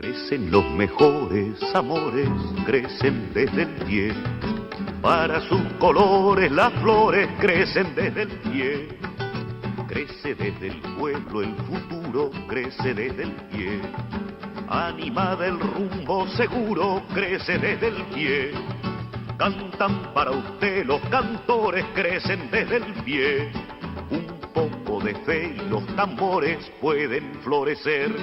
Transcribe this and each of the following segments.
Crecen los mejores amores, crecen desde el pie. Para sus colores las flores crecen desde el pie. Crece desde el pueblo el futuro, crece desde el pie. Animada el rumbo seguro, crece desde el pie. Cantan para usted los cantores, crecen desde el pie. Un poco de fe y los tambores pueden florecer.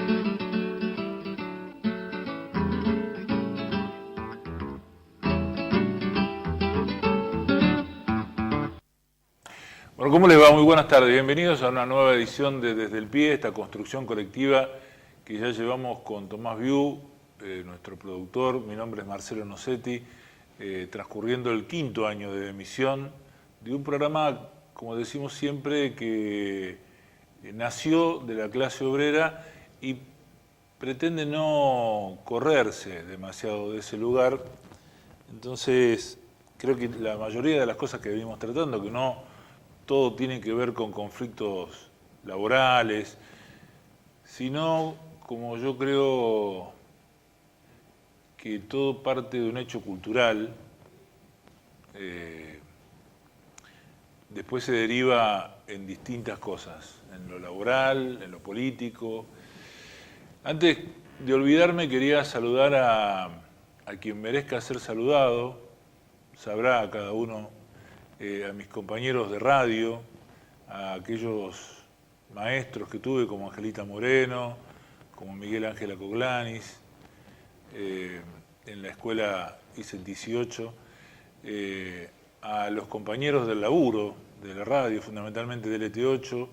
Bueno, ¿cómo les va? Muy buenas tardes. Bienvenidos a una nueva edición de Desde el Pie, esta construcción colectiva que ya llevamos con Tomás Viú, nuestro productor. Mi nombre es Marcelo Nocetti, transcurriendo el 5º año de emisión de un programa, como decimos siempre, que nació de la clase obrera y pretende no correrse demasiado de ese lugar. Entonces, creo que la mayoría de las cosas que venimos tratando, que no todo tiene que ver con conflictos laborales, sino, como yo creo, que todo parte de un hecho cultural, después se deriva en distintas cosas, en lo laboral, en lo político. Antes de olvidarme, quería saludar a quien merezca ser saludado. Sabrá cada uno, a mis compañeros de radio, a aquellos maestros que tuve como Angelita Moreno, como Miguel Ángel Acoglanis, en la escuela hice el 18, a los compañeros del laburo de la radio, fundamentalmente del ET8,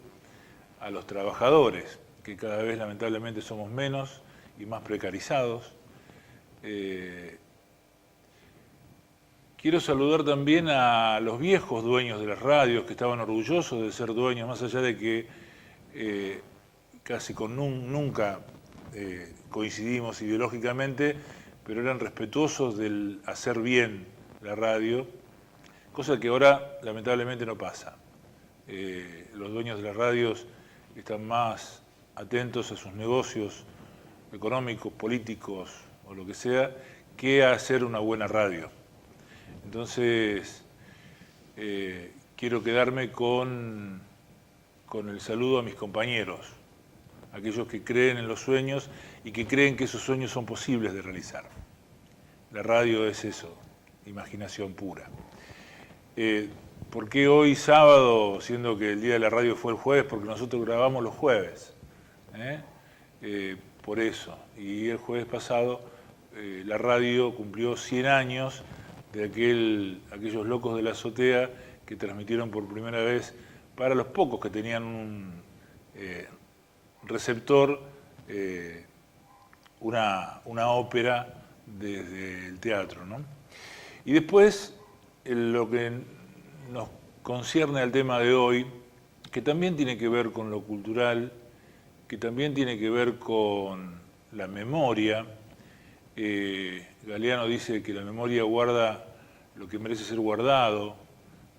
a los trabajadores, que cada vez lamentablemente somos menos y más precarizados. Quiero saludar también a los viejos dueños de las radios que estaban orgullosos de ser dueños, más allá de que casi nunca coincidimos ideológicamente, pero eran respetuosos del hacer bien la radio, cosa que ahora lamentablemente no pasa. Los dueños de las radios están más atentos a sus negocios económicos, políticos o lo que sea, que a hacer una buena radio. Entonces, quiero quedarme con el saludo a mis compañeros, aquellos que creen en los sueños y que creen que esos sueños son posibles de realizar. La radio es eso, imaginación pura. ¿Por qué hoy sábado, siendo que el día de la radio fue el jueves? Porque nosotros grabamos los jueves. Por eso. Y el jueves pasado la radio cumplió 100 años de aquellos locos de la azotea que transmitieron por primera vez, para los pocos que tenían un receptor, una ópera desde el teatro, ¿no? Y después, lo que nos concierne al tema de hoy, que también tiene que ver con lo cultural, que también tiene que ver con la memoria. Galeano dice que la memoria guarda lo que merece ser guardado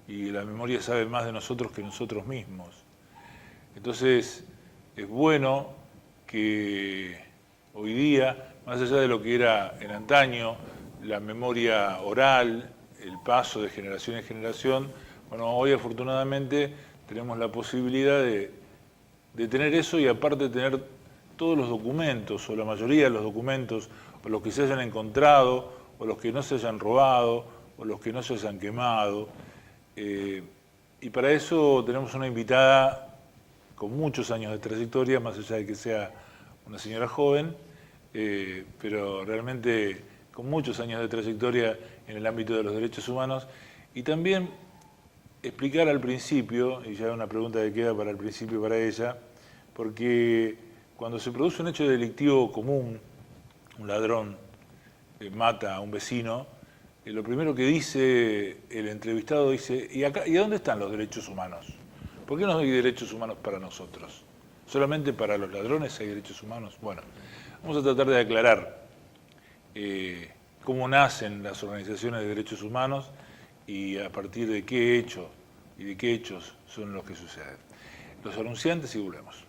y la memoria sabe más de nosotros que nosotros mismos. Entonces, es bueno que hoy día, más allá de lo que era en antaño, la memoria oral, el paso de generación en generación, bueno, hoy afortunadamente tenemos la posibilidad de tener eso y aparte tener todos los documentos, o la mayoría de los documentos, o los que se hayan encontrado, o los que no se hayan robado, o los que no se hayan quemado. Y para eso tenemos una invitada con muchos años de trayectoria, más allá de que sea una señora joven, pero realmente con muchos años de trayectoria en el ámbito de los derechos humanos. Y también explicar al principio, y ya una pregunta que queda para el principio para ella, porque cuando se produce un hecho delictivo común, un ladrón mata a un vecino, lo primero que dice el entrevistado dice, ¿y a dónde están los derechos humanos? ¿Por qué no hay derechos humanos para nosotros? ¿Solamente para los ladrones hay derechos humanos? Bueno, vamos a tratar de aclarar cómo nacen las organizaciones de derechos humanos y a partir de qué hechos y de qué hechos son los que suceden. Los anunciantes y volvemos.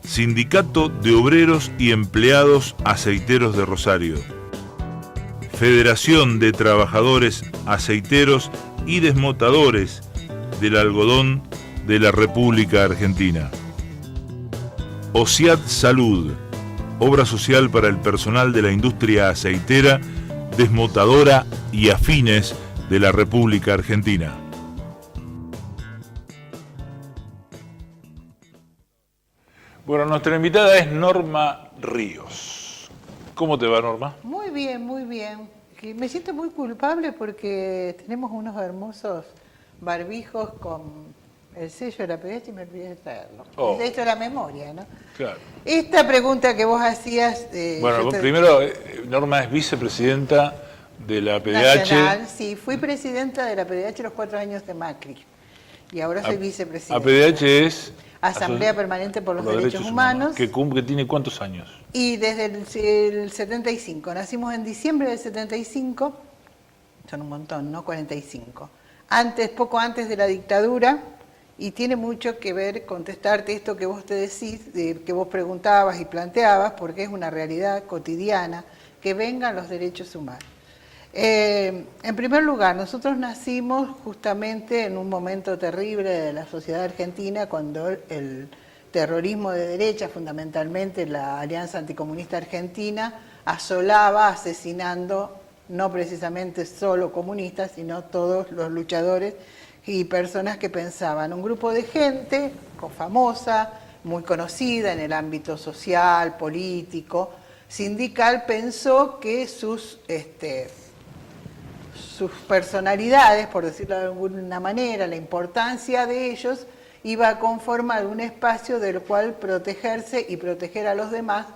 Sindicato de Obreros y Empleados Aceiteros de Rosario, Federación de Trabajadores Aceiteros y Desmotadores del Algodón de la República Argentina. OSIAT Salud, obra social para el personal de la industria aceitera, desmotadora y afines de la República Argentina. Bueno, nuestra invitada es Norma Ríos. ¿Cómo te va, Norma? Muy bien, muy bien. Me siento muy culpable porque tenemos unos hermosos barbijos con el sello de la PDH y me olvidé de traerlo. Oh. Esto es la memoria, ¿no? Claro. Esta pregunta que vos hacías... Bueno, primero, Norma es vicepresidenta de la PDH. Nacional, sí, fui presidenta de la PDH los 4 años de Macri. Y ahora soy vicepresidenta. APDH es... Asamblea Permanente por los Derechos Humanos. Que tiene ¿cuántos años? Y desde el 75. Nacimos en diciembre del 75. Son un montón, ¿no? 45. Poco antes de la dictadura. Y tiene mucho que ver contestarte esto que vos te decís, que vos preguntabas y planteabas, porque es una realidad cotidiana, que vengan los derechos humanos. En primer lugar, nosotros nacimos justamente en un momento terrible de la sociedad argentina, cuando el terrorismo de derecha, fundamentalmente la Alianza Anticomunista Argentina, asolaba asesinando no precisamente solo comunistas, sino todos los luchadores y personas que pensaban. Un grupo de gente famosa, muy conocida en el ámbito social, político, sindical, pensó que sus personalidades, por decirlo de alguna manera, la importancia de ellos, iba a conformar un espacio del cual protegerse y proteger a los demás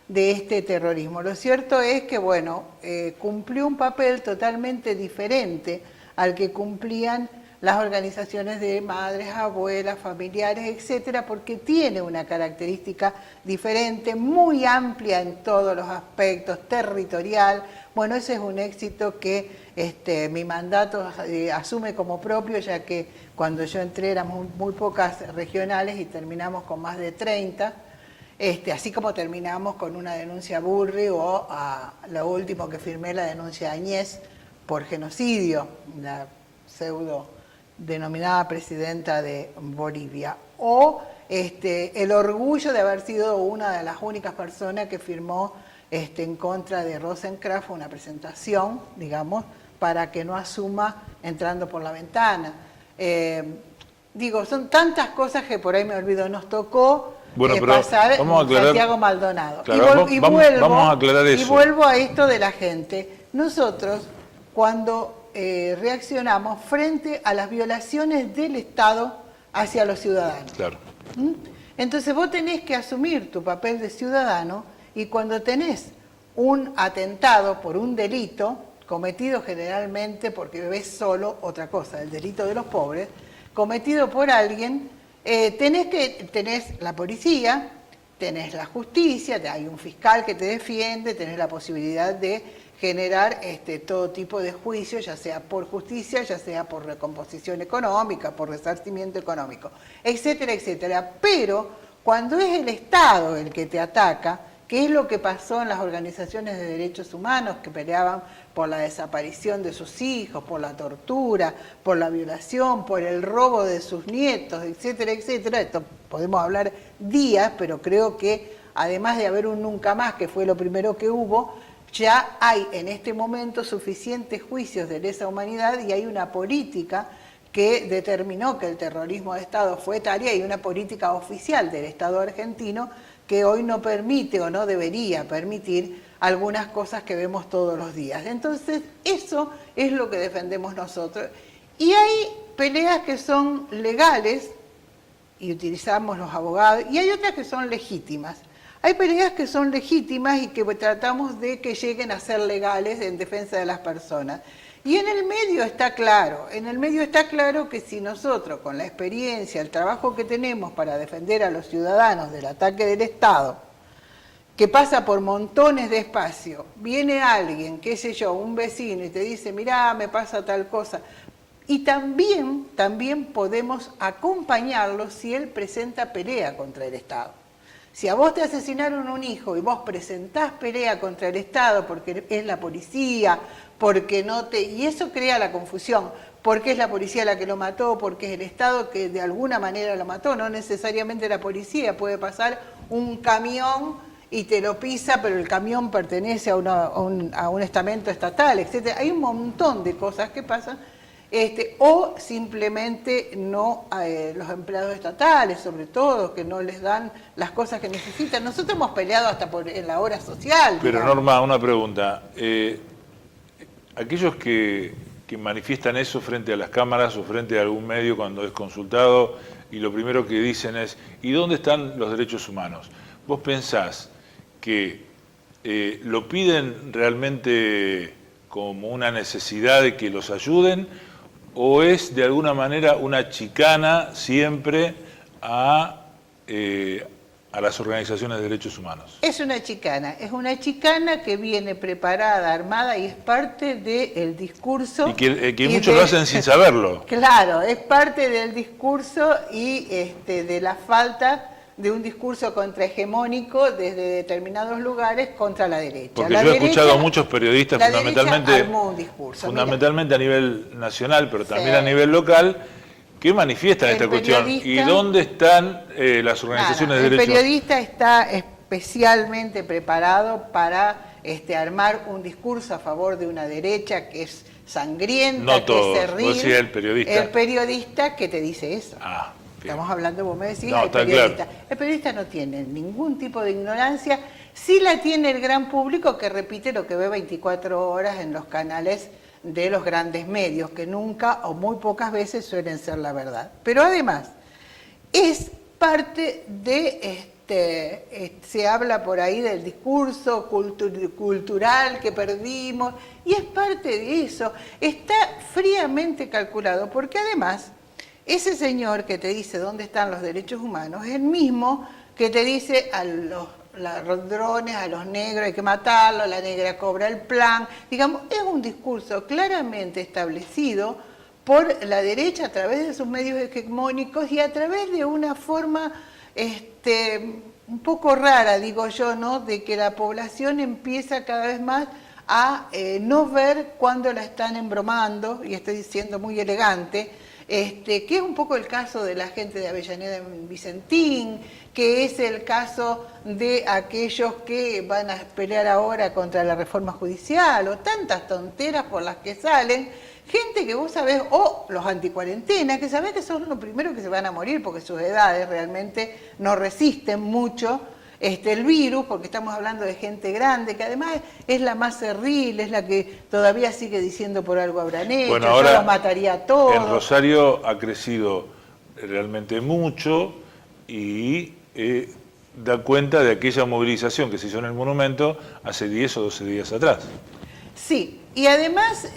de este terrorismo. Lo cierto es que, bueno, cumplió un papel totalmente diferente al que cumplían las organizaciones de madres, abuelas, familiares, etcétera, porque tiene una característica diferente, muy amplia en todos los aspectos, territorial. Bueno, ese es un éxito que mi mandato asume como propio, ya que cuando yo entré éramos muy pocas regionales y terminamos con más de 30, así como terminamos con una denuncia Burri o lo último que firmé, la denuncia Añez por genocidio, la pseudo denominada presidenta de Bolivia, o el orgullo de haber sido una de las únicas personas que firmó en contra de Rosenkrantz, una presentación, digamos, para que no asuma entrando por la ventana. Son tantas cosas que por ahí me olvido. Nos tocó pasar Santiago Maldonado. Claro, vamos a aclarar eso. Y vuelvo a esto de la gente. Nosotros, cuando reaccionamos frente a las violaciones del Estado hacia los ciudadanos. Claro. Entonces vos tenés que asumir tu papel de ciudadano, y cuando tenés un atentado por un delito, cometido generalmente porque ves solo otra cosa, el delito de los pobres, cometido por alguien, tenés la policía, tenés la justicia, hay un fiscal que te defiende, tenés la posibilidad de generar todo tipo de juicios, ya sea por justicia, ya sea por recomposición económica, por resarcimiento económico, etcétera, etcétera. Pero cuando es el Estado el que te ataca, que es lo que pasó en las organizaciones de derechos humanos que peleaban por la desaparición de sus hijos, por la tortura, por la violación, por el robo de sus nietos, etcétera, etcétera. Esto podemos hablar días, pero creo que además de haber un nunca más, que fue lo primero que hubo, ya hay en este momento suficientes juicios de lesa humanidad y hay una política que determinó que el terrorismo de Estado fue tal, y hay una política oficial del Estado argentino que hoy no permite o no debería permitir algunas cosas que vemos todos los días. Entonces, eso es lo que defendemos nosotros. Y hay peleas que son legales, y utilizamos los abogados, y hay otras que son legítimas. Hay peleas que son legítimas y que tratamos de que lleguen a ser legales en defensa de las personas. Y en el medio está claro que si nosotros, con la experiencia, el trabajo que tenemos para defender a los ciudadanos del ataque del Estado, que pasa por montones de espacio, viene alguien, qué sé yo, un vecino, y te dice, mirá, me pasa tal cosa, y también podemos acompañarlo si él presenta pelea contra el Estado. Si a vos te asesinaron un hijo y vos presentás pelea contra el Estado porque es la policía, porque no te... Y eso crea la confusión, porque es la policía la que lo mató, porque es el Estado que de alguna manera lo mató, no necesariamente la policía, puede pasar un camión y te lo pisa, pero el camión pertenece a un estamento estatal, etc. Hay un montón de cosas que pasan. O simplemente no los empleados estatales, sobre todo, que no les dan las cosas que necesitan. Nosotros hemos peleado hasta en la hora social. Pero digamos. Norma, una pregunta. Aquellos que manifiestan eso frente a las cámaras o frente a algún medio cuando es consultado y lo primero que dicen es ¿y dónde están los derechos humanos? ¿Vos pensás que lo piden realmente como una necesidad de que los ayuden o es de alguna manera una chicana siempre a las organizaciones de derechos humanos? Es una chicana que viene preparada, armada y es parte del discurso. Y que muchos lo hacen sin saberlo. Claro, es parte del discurso y de la falta de un discurso contrahegemónico desde determinados lugares contra la derecha. Porque yo he escuchado a muchos periodistas, fundamentalmente a nivel nacional, pero también a nivel local, que manifiestan esta cuestión. ¿Y dónde están las organizaciones de derechos? El periodista está especialmente preparado para armar un discurso a favor de una derecha que es sangrienta, que es cerril. El periodista. El periodista que te dice eso. Estamos hablando, vos me decís, el periodista. Claro. El periodista no tiene ningún tipo de ignorancia, sí la tiene el gran público que repite lo que ve 24 horas en los canales de los grandes medios, que nunca o muy pocas veces suelen ser la verdad. Pero además, es parte de, se habla por ahí del discurso cultural que perdimos, y es parte de eso. Está fríamente calculado, porque además, ese señor que te dice dónde están los derechos humanos es el mismo que te dice a los ladrones, a los negros hay que matarlos, la negra cobra el plan. Digamos, es un discurso claramente establecido por la derecha a través de sus medios hegemónicos y a través de una forma un poco rara, digo yo, ¿no? De que la población empieza cada vez más a no ver cuando la están embromando, y estoy diciendo muy elegante, que es un poco el caso de la gente de Avellaneda en Vicentín, que es el caso de aquellos que van a pelear ahora contra la reforma judicial, o tantas tonteras por las que salen, gente que vos sabés, o los anticuarentena, que sabés que son los primeros que se van a morir porque sus edades realmente no resisten mucho el virus, porque estamos hablando de gente grande, que además es la más cerril, es la que todavía sigue diciendo por algo habrán hecho, bueno, ahora, yo los mataría a todos. En Rosario ha crecido realmente mucho y da cuenta de aquella movilización que se hizo en el monumento hace 10 o 12 días atrás. Sí, y además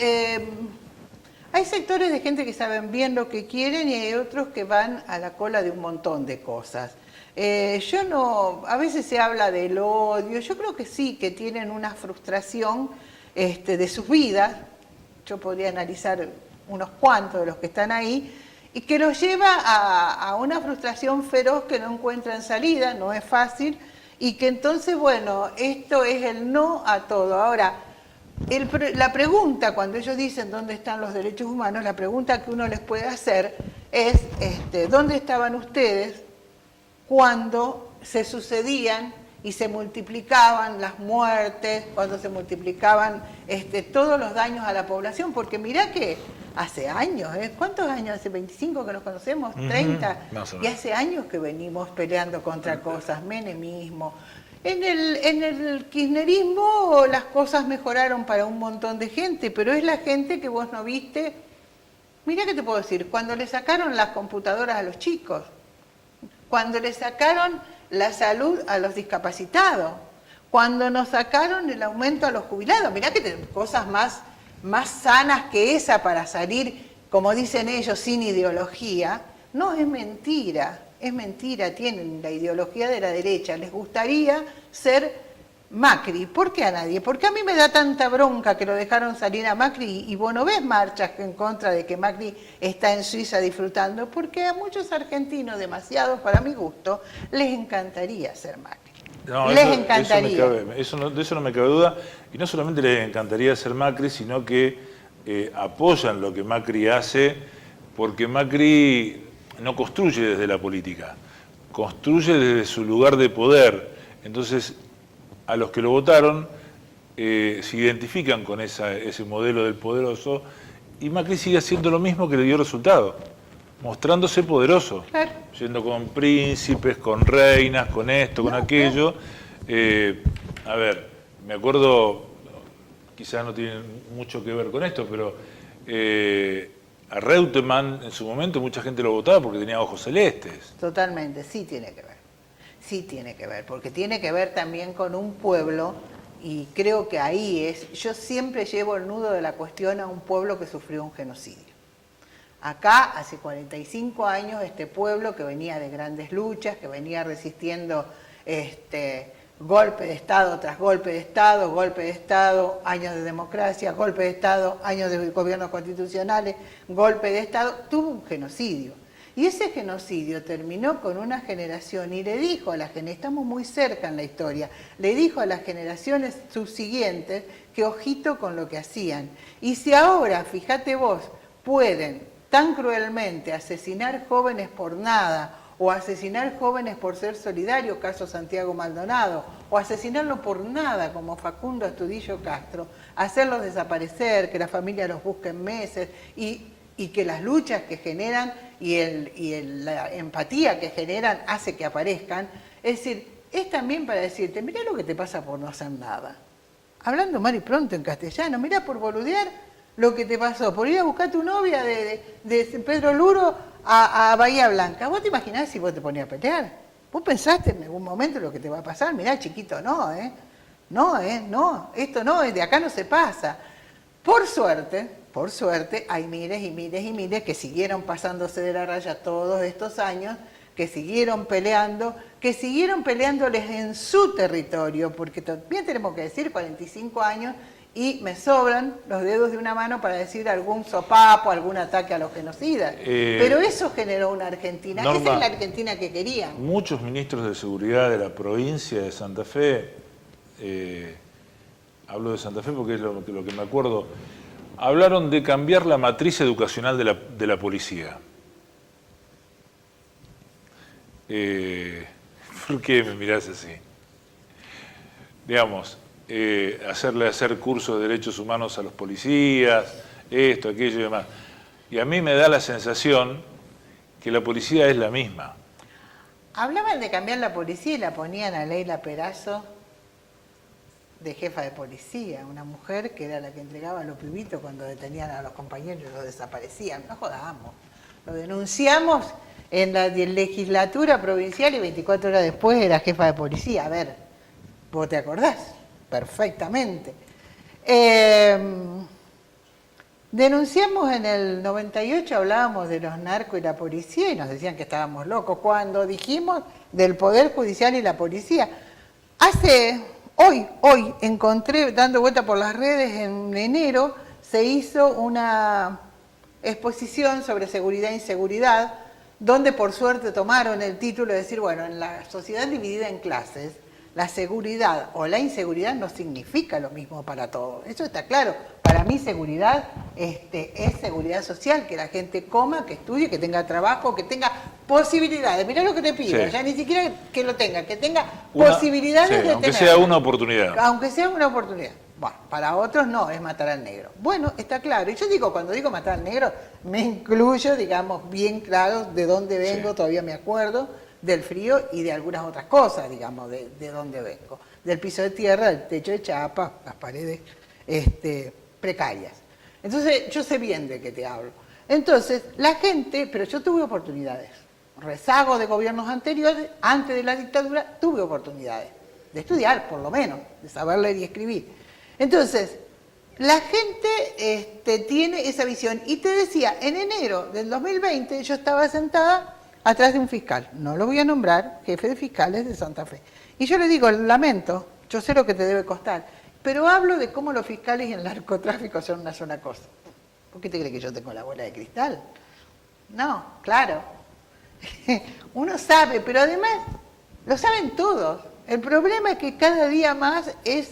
hay sectores de gente que saben bien lo que quieren y hay otros que van a la cola de un montón de cosas. A veces se habla del odio, yo creo que sí, que tienen una frustración de sus vidas, yo podría analizar unos cuantos de los que están ahí, y que los lleva a una frustración feroz que no encuentran salida, no es fácil, y que entonces, bueno, esto es el no a todo. Ahora, la pregunta, cuando ellos dicen dónde están los derechos humanos, la pregunta que uno les puede hacer es, ¿dónde estaban ustedes cuando se sucedían y se multiplicaban las muertes, cuando se multiplicaban todos los daños a la población? Porque mirá que hace años, ¿cuántos años? ¿Hace 25 que nos conocemos? ¿30? Y hace años que venimos peleando contra cosas, menemismo. En el kirchnerismo las cosas mejoraron para un montón de gente, pero es la gente que vos no viste. Mirá qué te puedo decir, cuando le sacaron las computadoras a los chicos, cuando le sacaron la salud a los discapacitados, cuando nos sacaron el aumento a los jubilados. Mirá que cosas más sanas que esa para salir, como dicen ellos, sin ideología. No, es mentira, tienen la ideología de la derecha. Les gustaría ser Macri, ¿por qué a nadie? Porque a mí me da tanta bronca que lo dejaron salir a Macri y vos no ves marchas en contra de que Macri está en Suiza disfrutando, porque a muchos argentinos, demasiados para mi gusto, les encantaría ser Macri. No, les encantaría. De eso no me cabe duda. Y no solamente les encantaría ser Macri, sino que apoyan lo que Macri hace, porque Macri no construye desde la política, construye desde su lugar de poder. Entonces, a los que lo votaron se identifican con ese modelo del poderoso, y Macri sigue haciendo lo mismo que le dio resultado, mostrándose poderoso, Claro. yendo con príncipes, con reinas, con esto, con aquello. A ver, me acuerdo, quizás no tiene mucho que ver con esto, pero a Reutemann en su momento mucha gente lo votaba porque tenía ojos celestes. Totalmente, sí tiene que ver. Sí tiene que ver, porque tiene que ver también con un pueblo, y creo que ahí es, yo siempre llevo el nudo de la cuestión a un pueblo que sufrió un genocidio. Acá, hace 45 años, este pueblo que venía de grandes luchas, que venía resistiendo golpe de Estado tras golpe de Estado, años de democracia, golpe de Estado, años de gobiernos constitucionales, golpe de Estado, tuvo un genocidio. Y ese genocidio terminó con una generación y le dijo a las generaciones, estamos muy cerca en la historia, le dijo a las generaciones subsiguientes que ojito con lo que hacían. Y si ahora, fíjate vos, pueden tan cruelmente asesinar jóvenes por nada, o asesinar jóvenes por ser solidarios, caso Santiago Maldonado, o asesinarlo por nada, como Facundo Astudillo Castro, hacerlos desaparecer, que la familia los busque en meses, y que las luchas que generan y la empatía que generan hace que aparezcan. Es decir, es también para decirte, mirá lo que te pasa por no hacer nada. Hablando mal y pronto en castellano, mirá por boludear lo que te pasó, por ir a buscar a tu novia de Pedro Luro a Bahía Blanca. ¿Vos te imaginás si vos te ponías a pelear? ¿Vos pensaste en algún momento lo que te va a pasar? Mirá, chiquito, no, no, esto no, de acá no se pasa. Por suerte, hay miles y miles y miles que siguieron pasándose de la raya todos estos años, que siguieron peleándoles en su territorio, porque también tenemos que decir 45 años y me sobran los dedos de una mano para decir algún sopapo, algún ataque a los genocidas. Pero eso generó una Argentina, Norma, esa es la Argentina que querían. Muchos ministros de seguridad de la provincia de Santa Fe, hablo de Santa Fe porque es lo que me acuerdo, hablaron de cambiar la matriz educacional de la policía. ¿Por qué me mirás así? Digamos, hacer cursos de derechos humanos a los policías, esto, aquello y demás. Y a mí me da la sensación que la policía es la misma. Hablaban de cambiar la policía y la ponían a Leila Perazo de jefa de policía, una mujer que era la que entregaba a los pibitos cuando detenían a los compañeros y los desaparecían. No jodamos. Lo denunciamos en la legislatura provincial y 24 horas después era jefa de policía. A ver, ¿vos te acordás? Perfectamente. Denunciamos en el 98, hablábamos de los narcos y la policía y nos decían que estábamos locos. Cuando dijimos del Poder Judicial y la policía, Hoy encontré, dando vuelta por las redes, en enero se hizo una exposición sobre seguridad e inseguridad, donde por suerte tomaron el título de decir, bueno, en la sociedad dividida en clases, la seguridad o la inseguridad no significa lo mismo para todos. Eso está claro. Para mí seguridad es seguridad social, que la gente coma, que estudie, que tenga trabajo, que tenga posibilidades. Mirá lo que te pido, Sí. ya ni siquiera que lo tenga, que tenga posibilidades de aunque tener. sea una oportunidad. Aunque sea una oportunidad. Bueno, para otros no, es matar al negro. Bueno, está claro. Y yo digo, cuando digo matar al negro, me incluyo, digamos, bien claro de dónde vengo, todavía me acuerdo, del frío y de algunas otras cosas, digamos, de dónde vengo. Del piso de tierra, del techo de chapa, las paredes precarias. Entonces, yo sé bien de qué te hablo. Entonces, la gente, pero yo tuve oportunidades. Rezago de gobiernos anteriores, antes de la dictadura, tuve oportunidades. De estudiar, por lo menos, de saber leer y escribir. Entonces, la gente tiene esa visión. Y te decía, en enero del 2020 yo estaba sentada atrás de un fiscal, no lo voy a nombrar, jefe de fiscales de Santa Fe. Y yo le digo, lamento yo sé lo que te debe costar, pero hablo de cómo los fiscales y el narcotráfico son una sola cosa. ¿Por qué te crees que yo tengo la bola de cristal? No, claro. Uno sabe, pero además lo saben todos. El problema es que cada día más es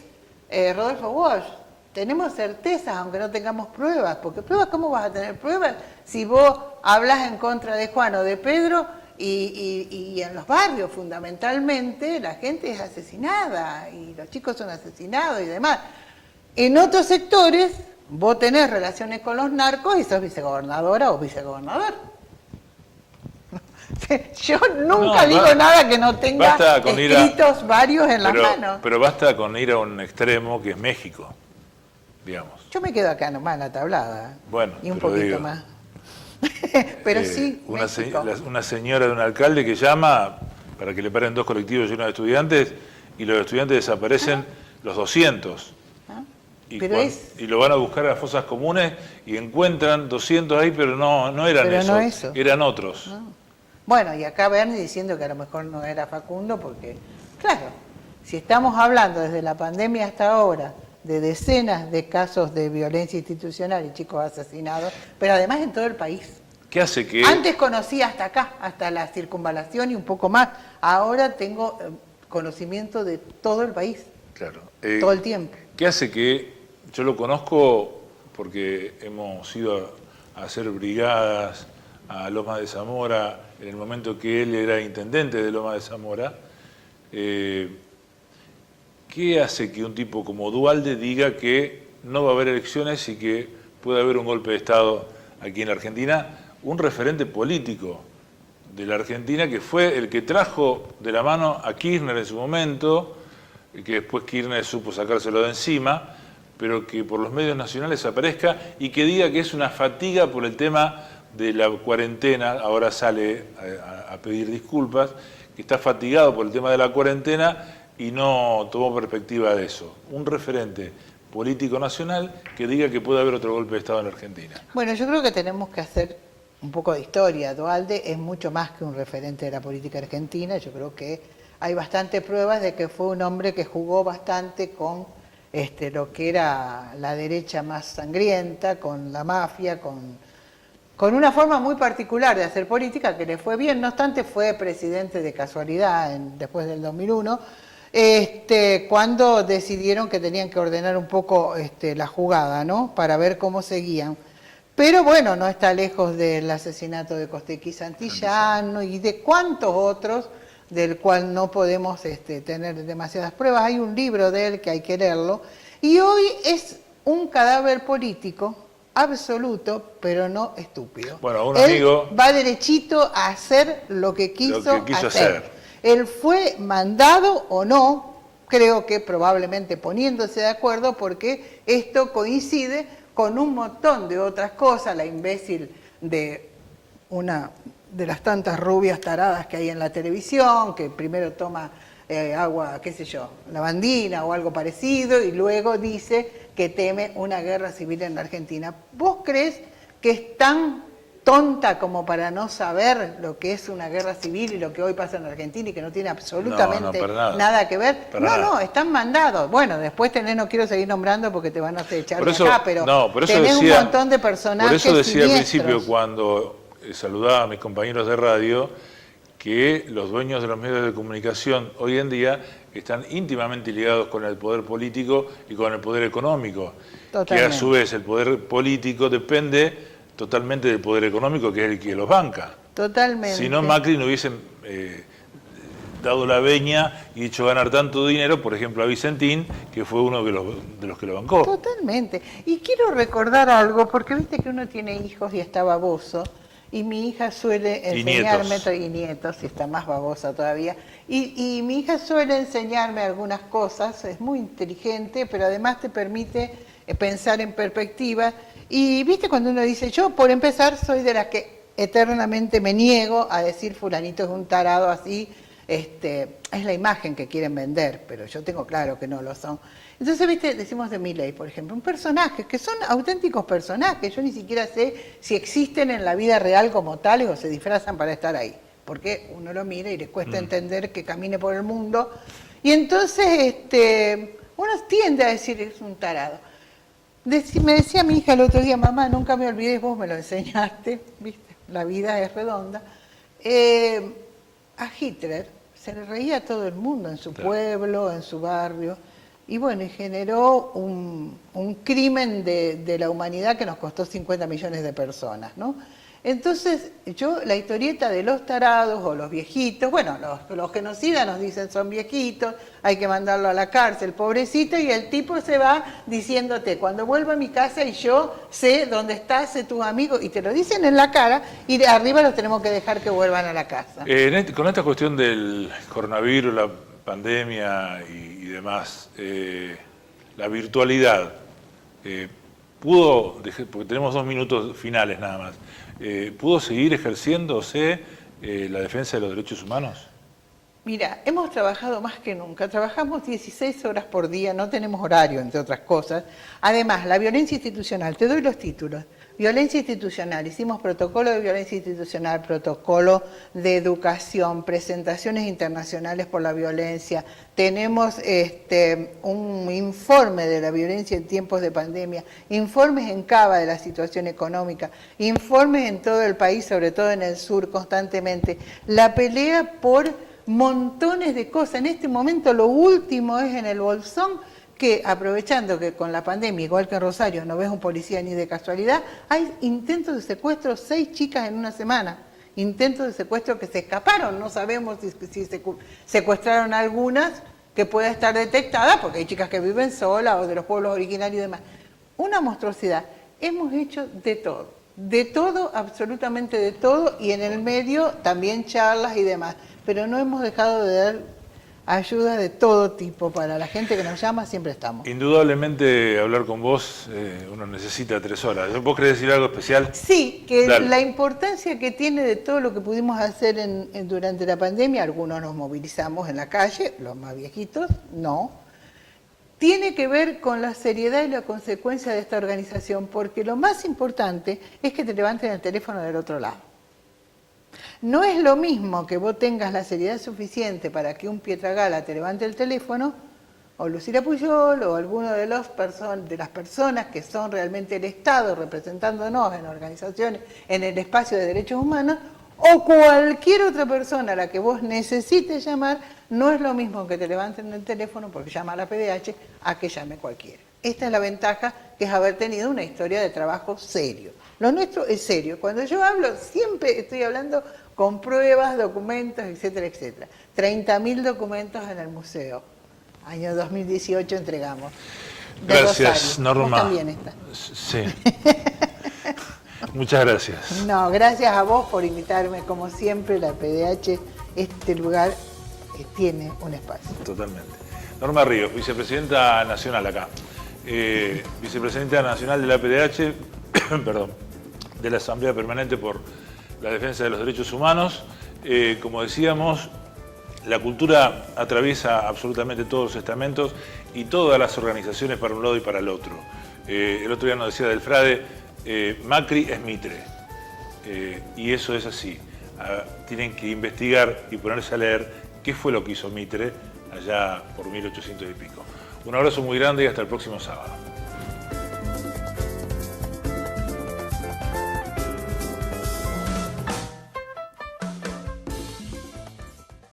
Rodolfo Walsh. Tenemos certezas, aunque no tengamos pruebas, porque pruebas, ¿cómo vas a tener pruebas si vos hablas en contra de Juan o de Pedro y en los barrios fundamentalmente la gente es asesinada y los chicos son asesinados y demás? En otros sectores vos tenés relaciones con los narcos y sos vicegobernadora o vicegobernador. Yo nunca digo nada que no tenga escritos varios en las manos. Pero basta con ir a un extremo que es México, digamos. Yo me quedo acá nomás en la tablada. Bueno, y un poquito más. Pero sí, una señora de un alcalde que llama para que le paren 2 colectivos llenos de estudiantes y los estudiantes desaparecen los 200. Y lo van a buscar a las fosas comunes y encuentran 200 ahí, pero no eran esos, eran otros. No. Bueno, y acá Bernie diciendo que a lo mejor no era Facundo, porque, claro, si estamos hablando desde la pandemia hasta ahora de decenas de casos de violencia institucional y chicos asesinados, pero además en todo el país. ¿Qué hace que...? Antes conocía hasta acá, hasta la circunvalación y un poco más. Ahora tengo conocimiento de todo el país. Claro. Todo el tiempo. ¿Qué hace que...? Yo lo conozco porque hemos ido a hacer brigadas a Lomas de Zamora en el momento que él era intendente de Lomas de Zamora. ¿Qué hace que un tipo como Duhalde diga que no va a haber elecciones y que puede haber un golpe de Estado aquí en la Argentina? Un referente político de la Argentina que fue el que trajo de la mano a Kirchner en su momento, y que después Kirchner supo sacárselo de encima, pero que por los medios nacionales aparezca y que diga que es una fatiga por el tema de la cuarentena. Ahora sale a pedir disculpas, que está fatigado por el tema de la cuarentena y no tomó perspectiva de eso. Un referente político nacional que diga que puede haber otro golpe de Estado en la Argentina. Bueno, yo creo que tenemos que hacer un poco de historia. Duhalde es mucho más que un referente de la política argentina. Yo creo que hay bastantes pruebas de que fue un hombre que jugó bastante con lo que era la derecha más sangrienta, con la mafia, con una forma muy particular de hacer política que le fue bien. No obstante, fue presidente de casualidad después del 2001, cuando decidieron que tenían que ordenar un poco la jugada, ¿no? Para ver cómo seguían. Pero bueno, no está lejos del asesinato de Costequi Santillano y de cuantos otros, del cual no podemos tener demasiadas pruebas. Hay un libro de él que hay que leerlo, y hoy es un cadáver político absoluto, pero no estúpido. Bueno, un amigo va derechito a hacer lo que quiso hacer. Él fue mandado o no, creo que probablemente poniéndose de acuerdo, porque esto coincide con un montón de otras cosas. La imbécil de una de las tantas rubias taradas que hay en la televisión, que primero toma agua, qué sé yo, lavandina o algo parecido, y luego dice que teme una guerra civil en la Argentina. ¿Vos crees que es tan tonta como para no saber lo que es una guerra civil y lo que hoy pasa en la Argentina y que no tiene absolutamente nada que ver? No, están mandados. Bueno, después no quiero seguir nombrando porque te van a echar de acá, pero tenés un montón de personajes. Por eso decía al siniestros. principio, cuando saludaba a mis compañeros de radio, que los dueños de los medios de comunicación hoy en día están íntimamente ligados con el poder político y con el poder económico. Totalmente. Que a su vez el poder político depende totalmente del poder económico, que es el que los banca. Totalmente. Si no, Macri no hubiesen dado la veña y hecho ganar tanto dinero, por ejemplo, a Vicentín, que fue uno de los que lo bancó. Totalmente. Y quiero recordar algo, porque viste que uno tiene hijos y está baboso, y mi hija suele enseñarme, y nietos, y está más babosa todavía, y mi hija suele enseñarme algunas cosas, es muy inteligente, pero además te permite pensar en perspectiva. Y viste cuando uno dice, yo por empezar soy de las que eternamente me niego a decir fulanito es un tarado así, es la imagen que quieren vender, pero yo tengo claro que no lo son. Entonces, viste, decimos de Milei, por ejemplo, un personaje, que son auténticos personajes, yo ni siquiera sé si existen en la vida real como tales o se disfrazan para estar ahí. porque uno lo mira y le cuesta entender que camine por el mundo. Y entonces uno tiende a decir, es un tarado. Me decía mi hija el otro día, mamá, nunca me olvides, vos me lo enseñaste, ¿viste? La vida es redonda. A Hitler se le reía a todo el mundo, en su pueblo, en su barrio, y bueno, y generó un crimen de la humanidad que nos costó 50 millones de personas, ¿no? Entonces, la historieta de los tarados o los viejitos, bueno, los genocidas nos dicen son viejitos, hay que mandarlo a la cárcel, pobrecito, y el tipo se va diciéndote, cuando vuelva a mi casa y yo sé dónde estás, sé tus amigos, y te lo dicen en la cara, y de arriba los tenemos que dejar que vuelvan a la casa. Con esta cuestión del coronavirus, la pandemia y demás, la virtualidad, porque tenemos 2 minutos finales nada más, ¿pudo seguir ejerciéndose la defensa de los derechos humanos? Mira, hemos trabajado más que nunca, trabajamos 16 horas por día, no tenemos horario, entre otras cosas. Además, la violencia institucional, te doy los títulos. Violencia institucional, hicimos protocolo de violencia institucional, protocolo de educación, presentaciones internacionales por la violencia, tenemos un informe de la violencia en tiempos de pandemia, informes en Cava de la situación económica, informes en todo el país, sobre todo en el sur constantemente. La pelea por montones de cosas, en este momento lo último es en el Bolsón, que aprovechando que con la pandemia, igual que en Rosario, no ves un policía ni de casualidad, hay intentos de secuestro, 6 chicas en una semana, intentos de secuestro que se escaparon, no sabemos si secuestraron algunas que pueda estar detectada, porque hay chicas que viven solas o de los pueblos originarios y demás. Una monstruosidad, hemos hecho de todo, absolutamente de todo, y en el medio también charlas y demás, pero no hemos dejado de dar ayuda de todo tipo. Para la gente que nos llama siempre estamos. Indudablemente hablar con vos, uno necesita 3 horas. ¿Vos querés decir algo especial? Sí, que Dale. La importancia que tiene de todo lo que pudimos hacer durante la pandemia, algunos nos movilizamos en la calle, los más viejitos, no, tiene que ver con la seriedad y la consecuencia de esta organización, porque lo más importante es que te levanten el teléfono del otro lado. No es lo mismo que vos tengas la seriedad suficiente para que un Pietragala te levante el teléfono, o Lucila Pujol, o alguno de las personas que son realmente el Estado representándonos en organizaciones, en el espacio de derechos humanos, o cualquier otra persona a la que vos necesites llamar, no es lo mismo que te levanten el teléfono porque llama a la PDH a que llame cualquiera. Esta es la ventaja, que es haber tenido una historia de trabajo serio. Lo nuestro es serio. Cuando yo hablo, siempre estoy hablando con pruebas, documentos, etcétera, etcétera. 30.000 documentos en el museo. Año 2018 entregamos. Gracias, Rosario. Norma. Vos también está. Sí. Muchas gracias. No, gracias a vos por invitarme. Como siempre, la PDH, este lugar tiene un espacio. Totalmente. Norma Ríos, vicepresidenta nacional acá. Vicepresidenta nacional de la PDH, perdón, de la Asamblea Permanente por la Defensa de los Derechos Humanos. Como decíamos, la cultura atraviesa absolutamente todos los estamentos y todas las organizaciones para un lado y para el otro. El otro día nos decía del Frade, Macri es Mitre, y eso es así. Tienen que investigar y ponerse a leer qué fue lo que hizo Mitre allá por 1800 y pico. Un abrazo muy grande y hasta el próximo sábado.